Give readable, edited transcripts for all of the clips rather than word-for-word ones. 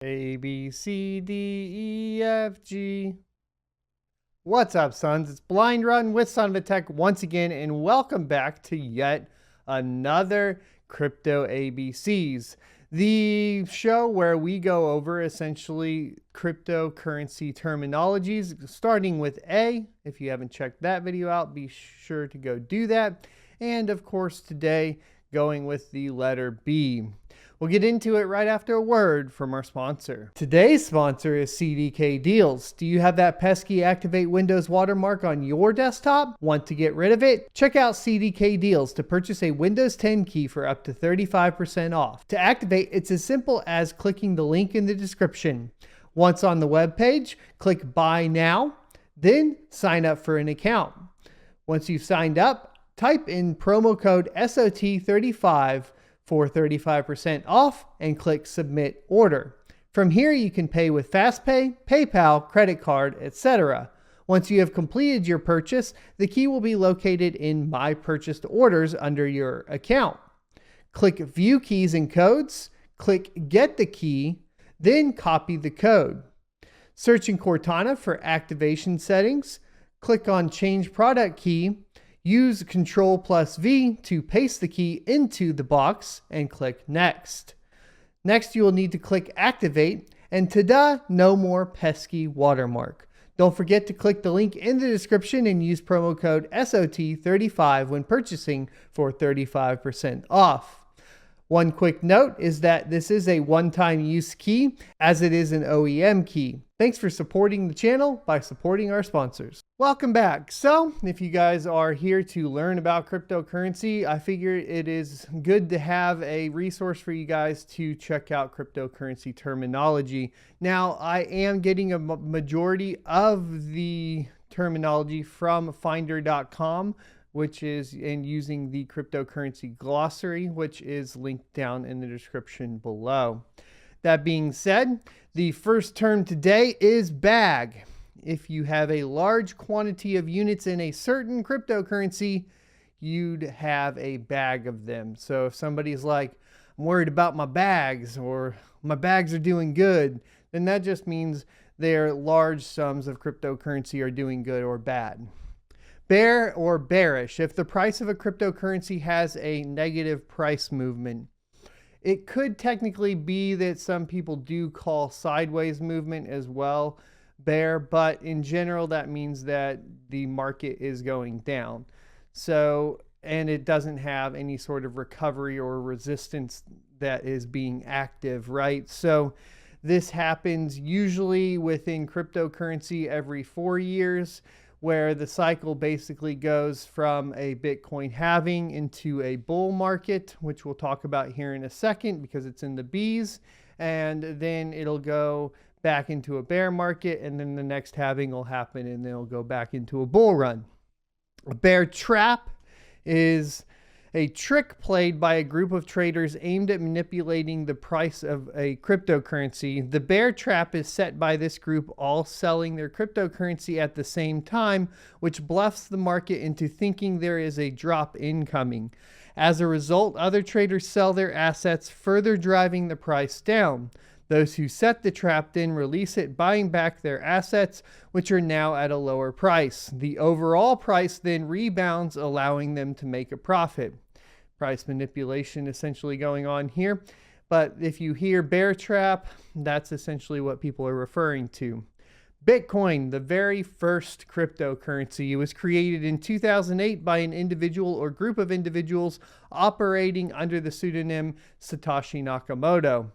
A, B, C, D, E, F, G. What's up, sons? It's Blind Run with Son of a Tech once again, and welcome back to yet another Crypto ABCs, the show where we go over essentially cryptocurrency terminologies, starting with A. If you haven't checked that video out, be sure to go do that. And of course, today, going with the letter B. We'll get into it right after a word from our sponsor. Today's sponsor is CDK Deals. Do you have that pesky Activate Windows watermark on your desktop? Want to get rid of it? Check out CDK Deals to purchase a Windows 10 key for up to 35% off. To activate, it's as simple as clicking the link in the description. Once on the web page, click Buy Now, then sign up for an account. Once you've signed up, type in promo code SOT35 for 35% off and click Submit Order. From here, you can pay with FastPay, PayPal, credit card, etc. Once you have completed your purchase, the key will be located in My Purchased Orders under your account. Click View Keys and Codes, click Get the Key, then copy the code. Search in Cortana for activation settings, click on Change Product Key, use Ctrl+V to paste the key into the box and click Next. Next, you will need to click Activate, and ta-da, no more pesky watermark. Don't forget to click the link in the description and use promo code SOT35 when purchasing for 35% off. One quick note is that this is a one-time use key, as it is an OEM key. Thanks for supporting the channel by supporting our sponsors. Welcome back. So, if you guys are here to learn about cryptocurrency, I figure it is good to have a resource for you guys to check out cryptocurrency terminology. Now, I am getting a majority of the terminology from finder.com, which is using the cryptocurrency glossary, which is linked down in the description below. That being said, the first term today is bag. If you have a large quantity of units in a certain cryptocurrency, you'd have a bag of them. So if somebody's like, I'm worried about my bags, or my bags are doing good, then that just means their large sums of cryptocurrency are doing good or bad. Bear or bearish. If the price of a cryptocurrency has a negative price movement, it could technically be that some people do call sideways movement as well bear, but in general that means that the market is going down. So, and it doesn't have any sort of recovery or resistance that is being active, right? So this happens usually within cryptocurrency every 4 years, where the cycle basically goes from a Bitcoin halving into a bull market, which we'll talk about here in a second because it's in the B's, and then it'll go back into a bear market, and then the next halving will happen, and then it'll go back into a bull run. A bear trap is a trick played by a group of traders aimed at manipulating the price of a cryptocurrency. The bear trap is set by this group all selling their cryptocurrency at the same time, which bluffs the market into thinking there is a drop incoming. As a result, other traders sell their assets, further driving the price down. Those who set the trap then release it, buying back their assets, which are now at a lower price. The overall price then rebounds, allowing them to make a profit. Price manipulation essentially going on here. But if you hear bear trap, that's essentially what people are referring to. Bitcoin, the very first cryptocurrency, it was created in 2008 by an individual or group of individuals operating under the pseudonym Satoshi Nakamoto.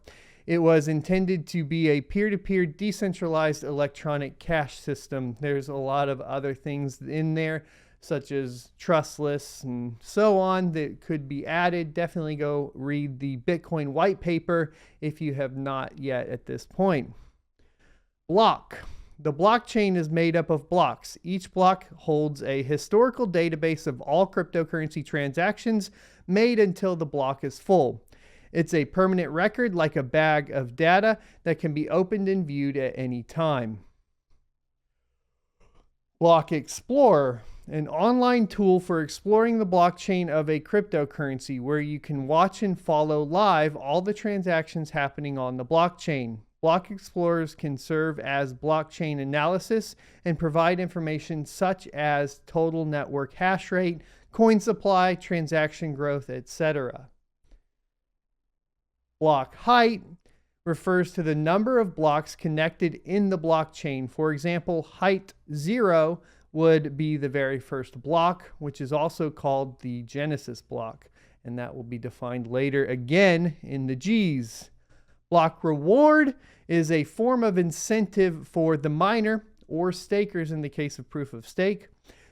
It was intended to be a peer-to-peer decentralized electronic cash system. There's a lot of other things in there, such as trustless and so on, that could be added. Definitely go read the Bitcoin white paper if you have not yet at this point. Block. The blockchain is made up of blocks. Each block holds a historical database of all cryptocurrency transactions made until the block is full. It's a permanent record, like a bag of data, that can be opened and viewed at any time. Block Explorer, an online tool for exploring the blockchain of a cryptocurrency, where you can watch and follow live all the transactions happening on the blockchain. Block explorers can serve as blockchain analysis and provide information such as total network hash rate, coin supply, transaction growth, etc. Block height refers to the number of blocks connected in the blockchain. For example, height 0 would be the very first block, which is also called the Genesis block, and that will be defined later again in the G's. Block reward is a form of incentive for the miner, or stakers in the case of proof of stake,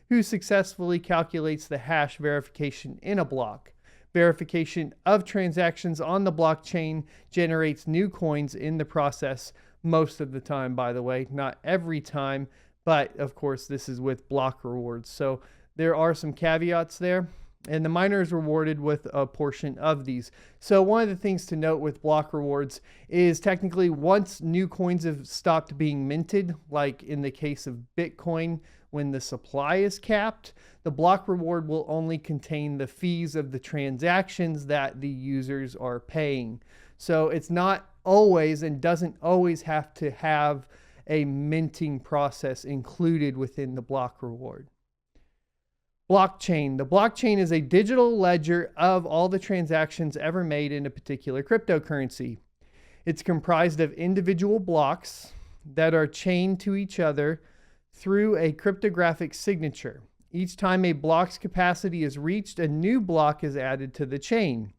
who successfully calculates the hash verification in a block. Verification of transactions on the blockchain generates new coins in the process most of the time, by the way, not every time, but of course this is with block rewards. So there are some caveats there, and the miner is rewarded with a portion of these. So one of the things to note with block rewards is technically once new coins have stopped being minted, like in the case of Bitcoin, when the supply is capped, the block reward will only contain the fees of the transactions that the users are paying. So it's not always and doesn't always have to have a minting process included within the block reward. Blockchain. The blockchain is a digital ledger of all the transactions ever made in a particular cryptocurrency. It's comprised of individual blocks that are chained to each other through a cryptographic signature. Each time a block's capacity is reached, a new block is added to the chain.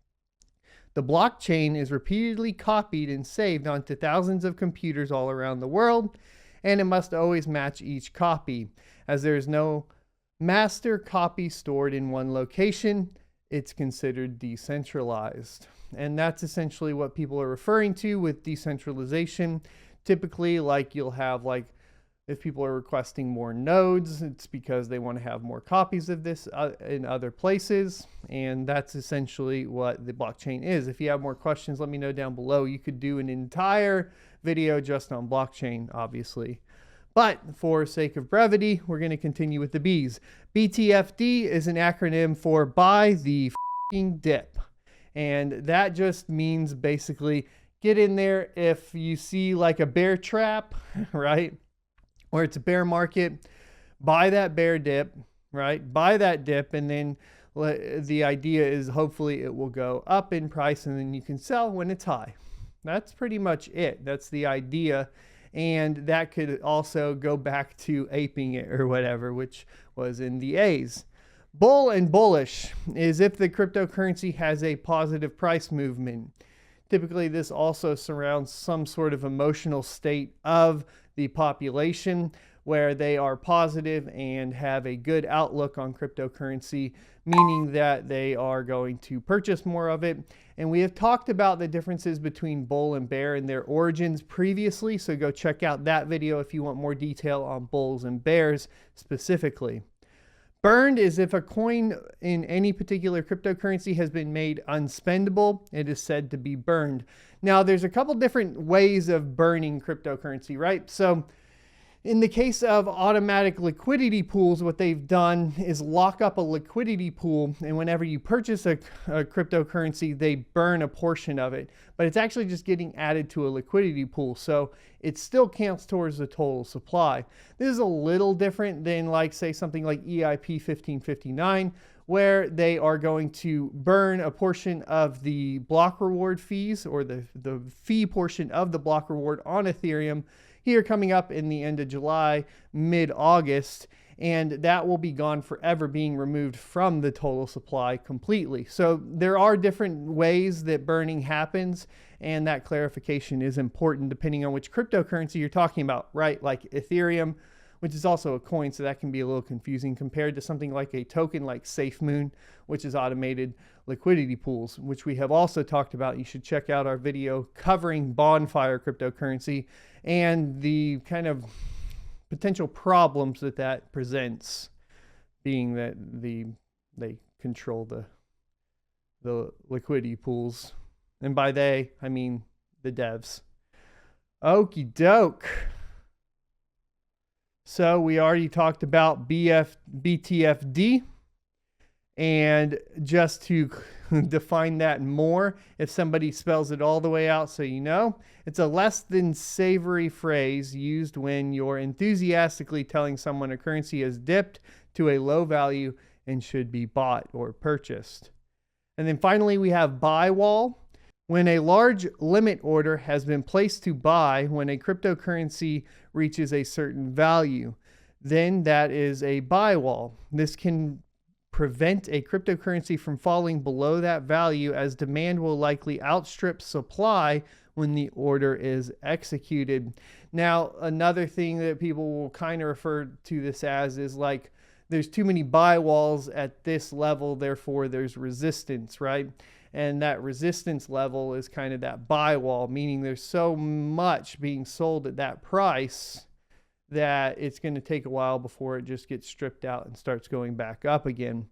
The blockchain is repeatedly copied and saved onto thousands of computers all around the world, and it must always match each copy. As there is no master copy stored in one location, it's considered decentralized. And that's essentially what people are referring to with decentralization. Typically, like you'll have like, if people are requesting more nodes, it's because they want to have more copies of this in other places. And that's essentially what the blockchain is. If you have more questions, let me know down below. You could do an entire video just on blockchain, obviously. But for sake of brevity, we're going to continue with the B's. BTFD is an acronym for buy the f***ing dip. And that just means basically get in there if you see like a bear trap, right? Or it's a bear market, buy that bear dip, right? Buy that dip, and then the idea is hopefully it will go up in price and then you can sell when it's high. That's pretty much it. That's the idea. And that could also go back to aping it or whatever, which was in the A's. Bull and bullish is if the cryptocurrency has a positive price movement. Typically, this also surrounds some sort of emotional state of the population where they are positive and have a good outlook on cryptocurrency, meaning that they are going to purchase more of it. And we have talked about the differences between bull and bear and their origins previously, so go check out that video if you want more detail on bulls and bears specifically. Burned is if a coin in any particular cryptocurrency has been made unspendable, it is said to be burned. Now, there's a couple different ways of burning cryptocurrency, right? So in the case of automatic liquidity pools, what they've done is lock up a liquidity pool, and whenever you purchase a cryptocurrency, they burn a portion of it. But it's actually just getting added to a liquidity pool, so it still counts towards the total supply. This is a little different than, like, say, something like EIP 1559, where they are going to burn a portion of the block reward fees, or the fee portion of the block reward on Ethereum, here coming up in the end of July, mid-August, and that will be gone forever, being removed from the total supply completely. So there are different ways that burning happens, and that clarification is important depending on which cryptocurrency you're talking about, right? Like Ethereum, which is also a coin, so that can be a little confusing compared to something like a token like SafeMoon, which is automated liquidity pools, which we have also talked about. You should check out our video covering Bonfire cryptocurrency and the kind of potential problems that that presents, being that they control the liquidity pools. And by they, I mean the devs. Okie doke. So we already talked about BTFD. And just to define that more, if somebody spells it all the way out so you know, it's a less than savory phrase used when you're enthusiastically telling someone a currency has dipped to a low value and should be bought or purchased. And then finally, we have buy wall. When a large limit order has been placed to buy when a cryptocurrency reaches a certain value, then that is a buy wall. This can prevent a cryptocurrency from falling below that value, as demand will likely outstrip supply when the order is executed. Now, another thing that people will kind of refer to this as is like, there's too many buy walls at this level, therefore there's resistance, right? And that resistance level is kind of that buy wall, meaning there's so much being sold at that price that it's going to take a while before it just gets stripped out and starts going back up again.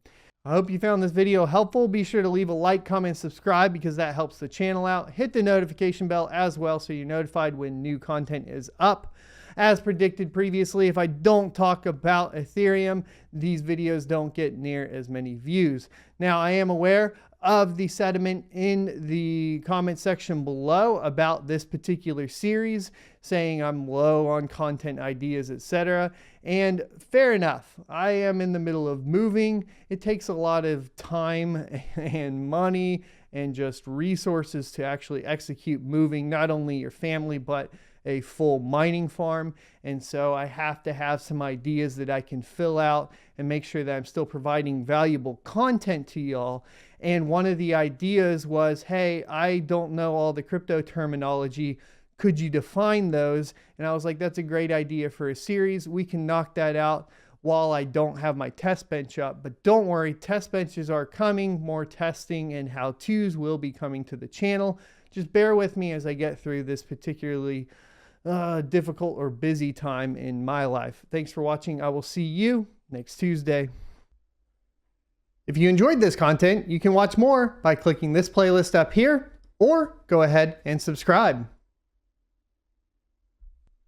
I hope you found this video helpful. Be sure to leave a like, comment, subscribe, because that helps the channel out. Hit the notification bell as well so you're notified when new content is up. As predicted previously, if I don't talk about Ethereum, these videos don't get near as many views. Now, I am aware of the sentiment in the comment section below about this particular series, saying I'm low on content ideas, etc. And fair enough. I am in the middle of moving. It takes a lot of time and money and just resources to actually execute moving not only your family, but a full mining farm. And so I have to have some ideas that I can fill out and make sure that I'm still providing valuable content to y'all. And one of the ideas was, hey, I don't know all the crypto terminology. Could you define those? And I was like, that's a great idea for a series. We can knock that out while I don't have my test bench up. But don't worry, test benches are coming. More testing and how-tos will be coming to the channel. Just bear with me as I get through this particularly difficult or busy time in my life. Thanks for watching. I will see you next Tuesday. If you enjoyed this content, you can watch more by clicking this playlist up here, or go ahead and subscribe.